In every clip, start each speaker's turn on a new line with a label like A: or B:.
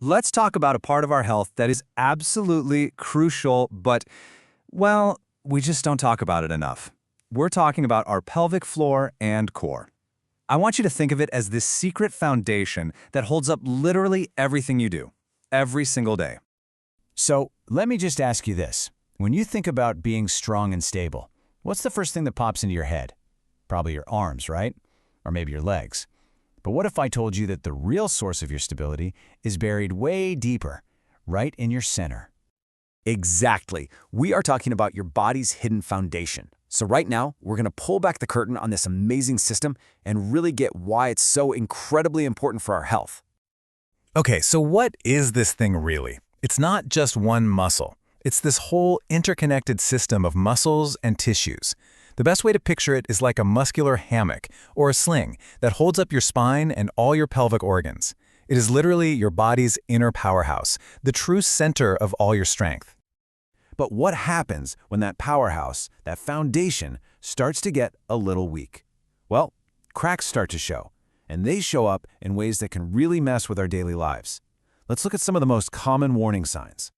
A: let's talk about a part of our health that is absolutely crucial, but, well, we just don't talk about it enough. We're talking about our pelvic floor and core. I want you to think of it as this secret foundation that holds up literally everything you do, every single day.
B: So, let me just ask you this. When you think about being strong and stable, what's the first thing that pops into your head? Probably your arms, right? Or maybe your legs. But what if I told you that the real source of your stability is buried way deeper, right in your center?
C: Exactly. We are talking about your body's hidden foundation. So right now, we're going to pull back the curtain on this amazing system and really get why it's so incredibly important for our health.
D: Okay, so what is this thing really? It's not just one muscle. It's this whole interconnected system of muscles and tissues. The best way to picture it is like a muscular hammock or a sling that holds up your spine and all your pelvic organs. It is literally your body's inner powerhouse, the true center of all your strength.
C: But what happens when that powerhouse, that foundation, starts to get a little weak? Well, cracks start to show, and they show up in ways that can really mess with our daily lives. Let's look at some of the most common warning signs.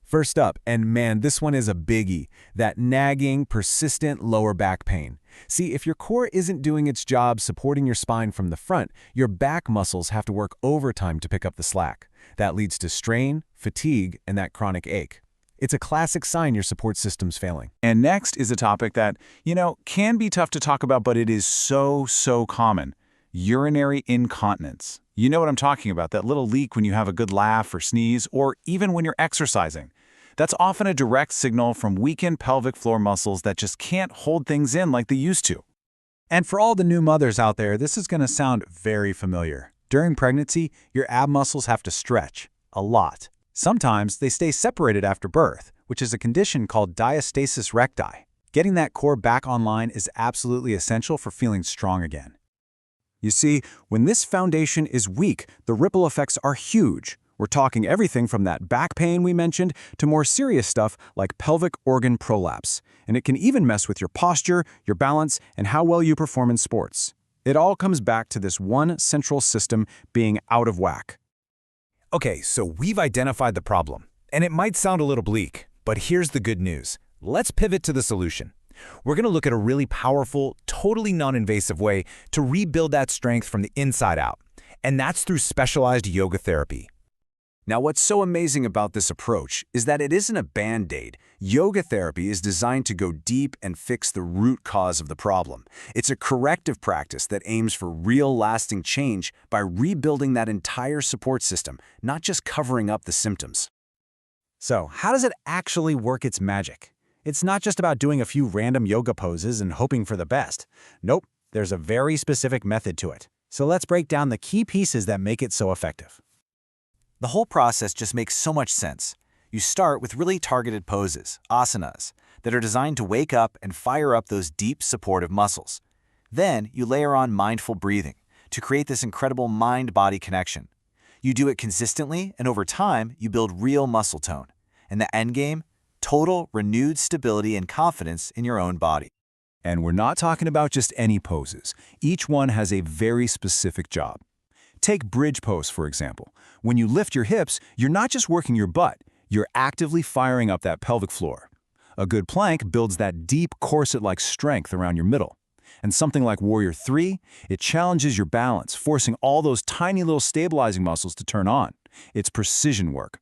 C: First up, and man, this one is a biggie, that nagging, persistent lower back pain. See, if your core isn't doing its job supporting your spine from the front, your back muscles have to work overtime to pick up the slack. That leads to strain, fatigue, and that chronic ache. It's a classic sign your support system's failing.
E: And next is a topic that, can be tough to talk about, but it is so common. Urinary incontinence. You know what I'm talking about, that little leak when you have a good laugh or sneeze, or even when you're exercising. That's often a direct signal from weakened pelvic floor muscles that just can't hold things in like they used to.
A: And for all the new mothers out there, this is going to sound very familiar. During pregnancy, your ab muscles have to stretch a lot. Sometimes they stay separated after birth, which is a condition called diastasis recti. Getting that core back online is absolutely essential for feeling strong again. You see, when this foundation is weak, the ripple effects are huge. We're talking everything from that back pain we mentioned to more serious stuff like pelvic organ prolapse. And it can even mess with your posture, your balance, and how well you perform in sports. It all comes back to this one central system being out of whack.
D: Okay, so we've identified the problem, and it might sound a little bleak, but here's the good news. Let's pivot to the solution. We're going to look at a really powerful, totally non-invasive way to rebuild that strength from the inside out, and that's through specialized yoga therapy.
C: Now, what's so amazing about this approach is that it isn't a band-aid. Yoga therapy is designed to go deep and fix the root cause of the problem. It's a corrective practice that aims for real lasting change by rebuilding that entire support system, not just covering up the symptoms.
A: So, how does it actually work its magic? It's not just about doing a few random yoga poses and hoping for the best. Nope, there's a very specific method to it. So let's break down the key pieces that make it so effective.
F: The whole process just makes so much sense. You start with really targeted poses, asanas, that are designed to wake up and fire up those deep supportive muscles. Then you layer on mindful breathing to create this incredible mind-body connection. You do it consistently, and over time, you build real muscle tone. And the end game? Total, renewed stability and confidence in your own body.
C: And we're not talking about just any poses. Each one has a very specific job. Take bridge pose, for example. When you lift your hips, you're not just working your butt, you're actively firing up that pelvic floor. A good plank builds that deep corset-like strength around your middle. And something like Warrior 3, it challenges your balance, forcing all those tiny little stabilizing muscles to turn on. It's precision work.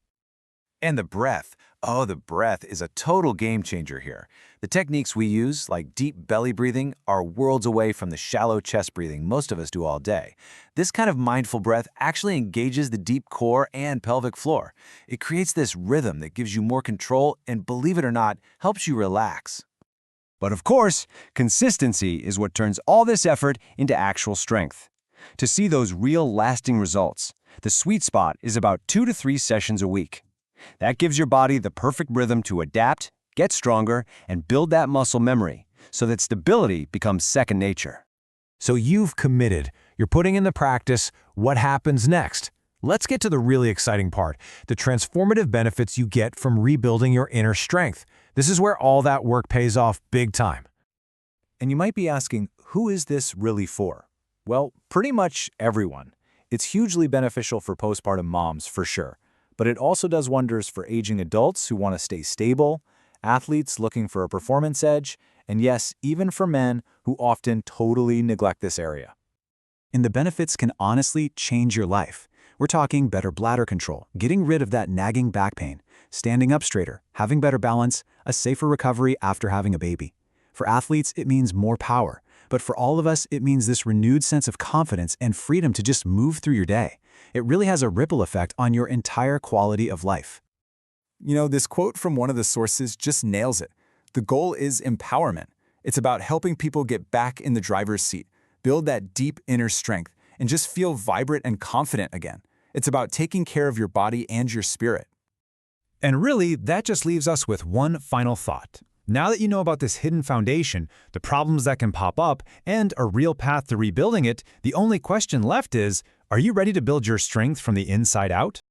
F: And the breath. Oh, the breath is a total game changer here. The techniques we use, like deep belly breathing, are worlds away from the shallow chest breathing most of us do all day. This kind of mindful breath actually engages the deep core and pelvic floor. It creates this rhythm that gives you more control and, believe it or not, helps you relax.
C: But of course, consistency is what turns all this effort into actual strength. To see those real lasting results, the sweet spot is about 2 to 3 sessions a week. That gives your body the perfect rhythm to adapt, get stronger, and build that muscle memory so that stability becomes second nature.
B: So you've committed. You're putting in the practice. What happens next? Let's get to the really exciting part, the transformative benefits you get from rebuilding your inner strength. This is where all that work pays off big time.
A: And you might be asking, who is this really for? Well, pretty much everyone. It's hugely beneficial for postpartum moms, for sure, but it also does wonders for aging adults who want to stay stable, athletes looking for a performance edge, and yes, even for men who often totally neglect this area. And the benefits can honestly change your life. We're talking better bladder control, getting rid of that nagging back pain, standing up straighter, having better balance, a safer recovery after having a baby. For athletes, it means more power, but for all of us, it means this renewed sense of confidence and freedom to just move through your day. It really has a ripple effect on your entire quality of life.
C: You know, this quote from one of the sources just nails it. The goal is empowerment. It's about helping people get back in the driver's seat, build that deep inner strength, and just feel vibrant and confident again. It's about taking care of your body and your spirit.
D: And really, that just leaves us with one final thought. Now that you know about this hidden foundation, the problems that can pop up, and a real path to rebuilding it, the only question left is, are you ready to build your strength from the inside out?